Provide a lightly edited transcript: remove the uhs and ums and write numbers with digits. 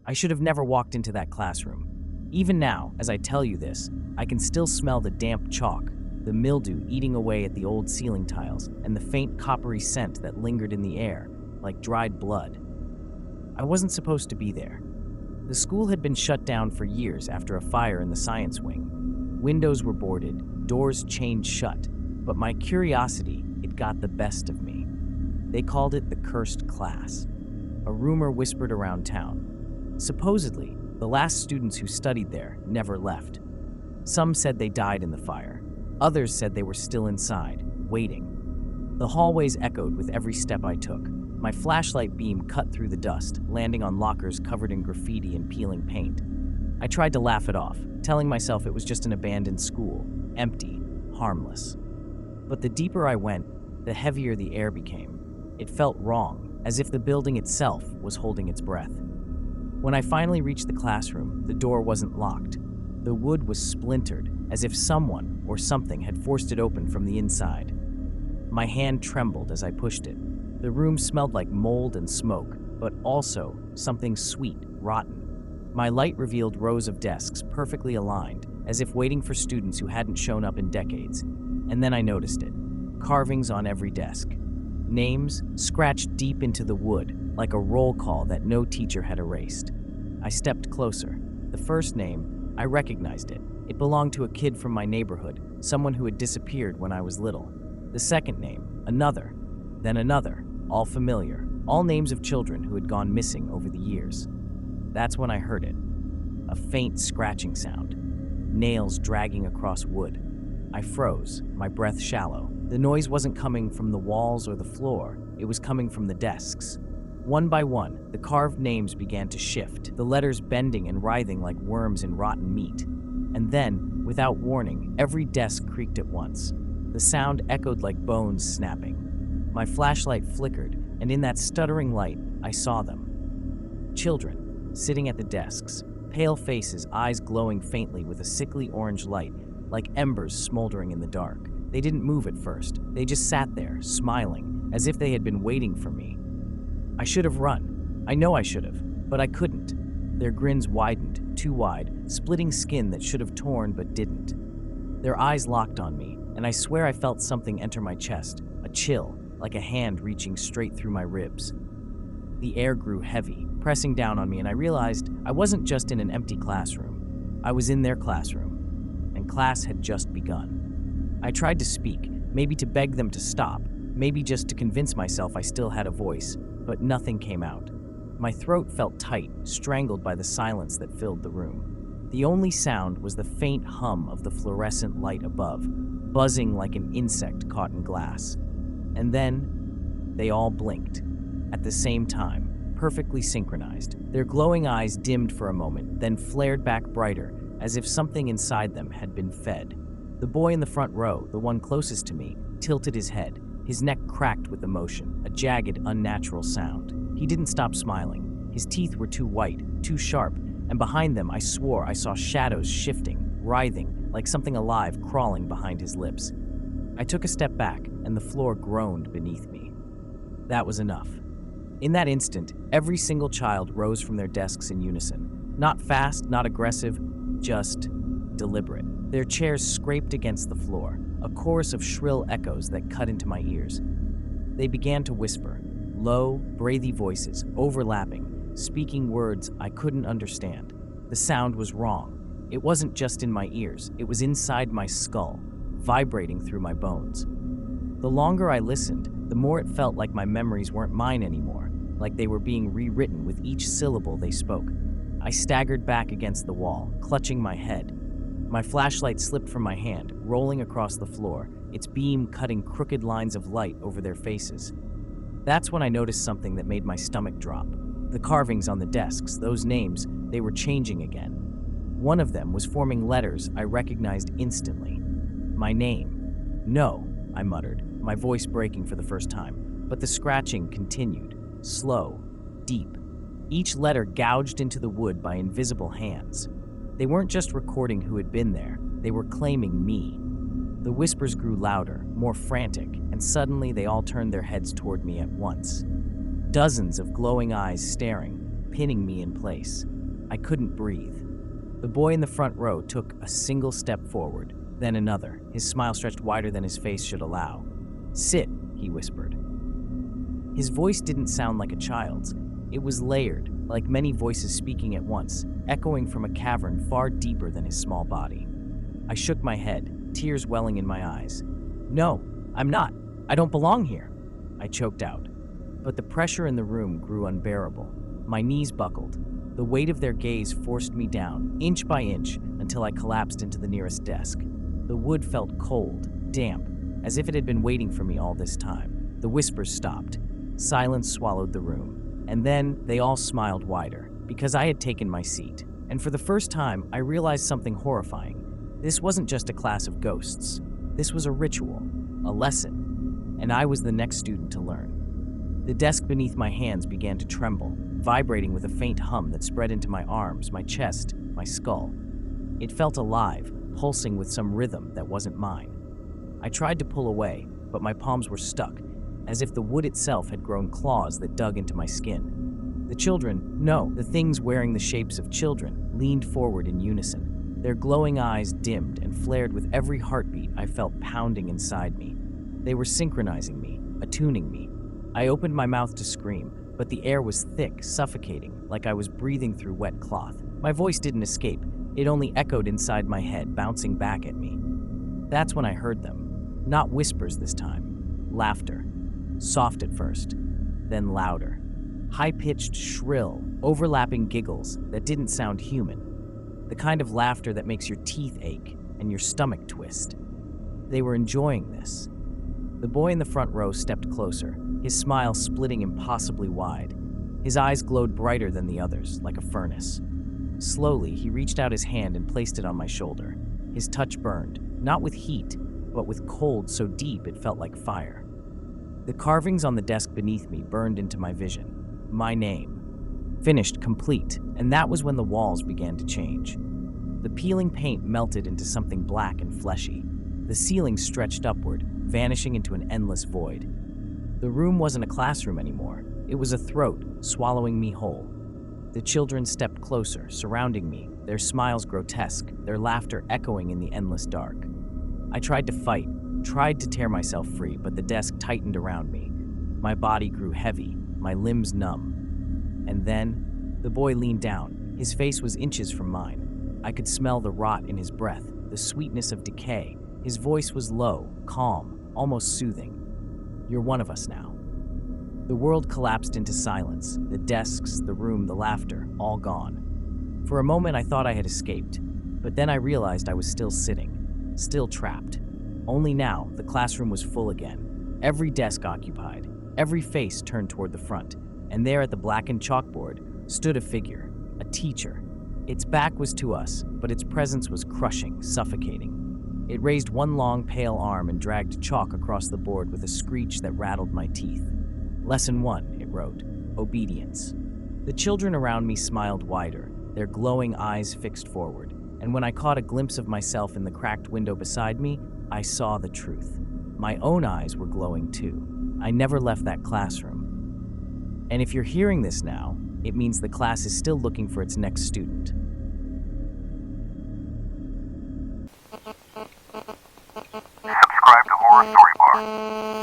I should have never walked into that classroom. Even now, as I tell you this, I can still smell the damp chalk, the mildew eating away at the old ceiling tiles, and the faint coppery scent that lingered in the air, like dried blood. I wasn't supposed to be there. The school had been shut down for years after a fire in the science wing. Windows were boarded, doors chained shut, but my curiosity, it got the best of me. They called it the cursed class. A rumor whispered around town. Supposedly, the last students who studied there never left. Some said they died in the fire. Others said they were still inside, waiting. The hallways echoed with every step I took. My flashlight beam cut through the dust, landing on lockers covered in graffiti and peeling paint. I tried to laugh it off, telling myself it was just an abandoned school, empty, harmless. But the deeper I went, the heavier the air became. It felt wrong, as if the building itself was holding its breath. When I finally reached the classroom, the door wasn't locked. The wood was splintered, as if someone or something had forced it open from the inside. My hand trembled as I pushed it. The room smelled like mold and smoke, but also something sweet, rotten. My light revealed rows of desks perfectly aligned, as if waiting for students who hadn't shown up in decades. And then I noticed it. Carvings on every desk. Names scratched deep into the wood, like a roll call that no teacher had erased. I stepped closer. The first name, I recognized it. It belonged to a kid from my neighborhood, someone who had disappeared when I was little. The second name, another, then another, all familiar, all names of children who had gone missing over the years. That's when I heard it. A faint scratching sound. Nails dragging across wood. I froze, my breath shallow. The noise wasn't coming from the walls or the floor, it was coming from the desks. One by one, the carved names began to shift, the letters bending and writhing like worms in rotten meat. And then, without warning, every desk creaked at once. The sound echoed like bones snapping. My flashlight flickered, and in that stuttering light, I saw them. Children, sitting at the desks, pale faces, eyes glowing faintly with a sickly orange light, like embers smoldering in the dark. They didn't move at first. They just sat there, smiling, as if they had been waiting for me. I should have run. I know I should have, but I couldn't. Their grins widened, too wide, splitting skin that should have torn but didn't. Their eyes locked on me, and I swear I felt something enter my chest, a chill, like a hand reaching straight through my ribs. The air grew heavy, pressing down on me, and I realized I wasn't just in an empty classroom. I was in their classroom, and class had just begun. I tried to speak, maybe to beg them to stop, maybe just to convince myself I still had a voice, but nothing came out. My throat felt tight, strangled by the silence that filled the room. The only sound was the faint hum of the fluorescent light above, buzzing like an insect caught in glass. And then, they all blinked. At the same time, perfectly synchronized. Their glowing eyes dimmed for a moment, then flared back brighter, as if something inside them had been fed. The boy in the front row, the one closest to me, tilted his head. His neck cracked with emotion, a jagged, unnatural sound. He didn't stop smiling. His teeth were too white, too sharp, and behind them I swore I saw shadows shifting, writhing, like something alive crawling behind his lips. I took a step back, and the floor groaned beneath me. That was enough. In that instant, every single child rose from their desks in unison. Not fast, not aggressive, just deliberate. Their chairs scraped against the floor, a chorus of shrill echoes that cut into my ears. They began to whisper, low, breathy voices, overlapping, speaking words I couldn't understand. The sound was wrong. It wasn't just in my ears, it was inside my skull, vibrating through my bones. The longer I listened, the more it felt like my memories weren't mine anymore, like they were being rewritten with each syllable they spoke. I staggered back against the wall, clutching my head. My flashlight slipped from my hand, rolling across the floor, its beam cutting crooked lines of light over their faces. That's when I noticed something that made my stomach drop. The carvings on the desks, those names, they were changing again. One of them was forming letters I recognized instantly. My name. No, I muttered, my voice breaking for the first time, but the scratching continued, slow, deep. Each letter gouged into the wood by invisible hands. They weren't just recording who had been there, they were claiming me. The whispers grew louder, more frantic, and suddenly they all turned their heads toward me at once. Dozens of glowing eyes staring, pinning me in place. I couldn't breathe. The boy in the front row took a single step forward, then another, his smile stretched wider than his face should allow. "Sit," he whispered. His voice didn't sound like a child's. It was layered, like many voices speaking at once, echoing from a cavern far deeper than his small body. I shook my head, tears welling in my eyes. "No, I'm not. I don't belong here," I choked out. But the pressure in the room grew unbearable. My knees buckled. The weight of their gaze forced me down, inch by inch, until I collapsed into the nearest desk. The wood felt cold, damp, as if it had been waiting for me all this time. The whispers stopped. Silence swallowed the room. And then they all smiled wider, because I had taken my seat. And for the first time, I realized something horrifying. This wasn't just a class of ghosts. This was a ritual, a lesson, and I was the next student to learn. The desk beneath my hands began to tremble, vibrating with a faint hum that spread into my arms, my chest, my skull. It felt alive, pulsing with some rhythm that wasn't mine. I tried to pull away, but my palms were stuck, as if the wood itself had grown claws that dug into my skin. The children, no, the things wearing the shapes of children, leaned forward in unison. Their glowing eyes dimmed and flared with every heartbeat I felt pounding inside me. They were synchronizing me, attuning me. I opened my mouth to scream, but the air was thick, suffocating, like I was breathing through wet cloth. My voice didn't escape. It only echoed inside my head, bouncing back at me. That's when I heard them. Not whispers this time. Laughter. Soft at first, then louder. High-pitched, shrill, overlapping giggles that didn't sound human. The kind of laughter that makes your teeth ache and your stomach twist. They were enjoying this. The boy in the front row stepped closer, his smile splitting impossibly wide. His eyes glowed brighter than the others, like a furnace. Slowly, he reached out his hand and placed it on my shoulder. His touch burned, not with heat, but with cold so deep it felt like fire. The carvings on the desk beneath me burned into my vision. My name. Finished, complete, and that was when the walls began to change. The peeling paint melted into something black and fleshy. The ceiling stretched upward, vanishing into an endless void. The room wasn't a classroom anymore. It was a throat, swallowing me whole. The children stepped closer, surrounding me, their smiles grotesque, their laughter echoing in the endless dark. I tried to fight, tried to tear myself free, but the desk tightened around me. My body grew heavy, my limbs numb. And then, the boy leaned down. His face was inches from mine. I could smell the rot in his breath, the sweetness of decay. His voice was low, calm, almost soothing. "You're one of us now." The world collapsed into silence, the desks, the room, the laughter, all gone. For a moment I thought I had escaped, but then I realized I was still sitting, still trapped. Only now, the classroom was full again. Every desk occupied, every face turned toward the front, and there at the blackened chalkboard stood a figure, a teacher. Its back was to us, but its presence was crushing, suffocating. It raised one long, pale arm and dragged chalk across the board with a screech that rattled my teeth. "Lesson 1, it wrote, obedience. The children around me smiled wider, their glowing eyes fixed forward, and when I caught a glimpse of myself in the cracked window beside me, I saw the truth. My own eyes were glowing too. I never left that classroom. And if you're hearing this now, it means the class is still looking for its next student. Subscribe to Horror Story Bar.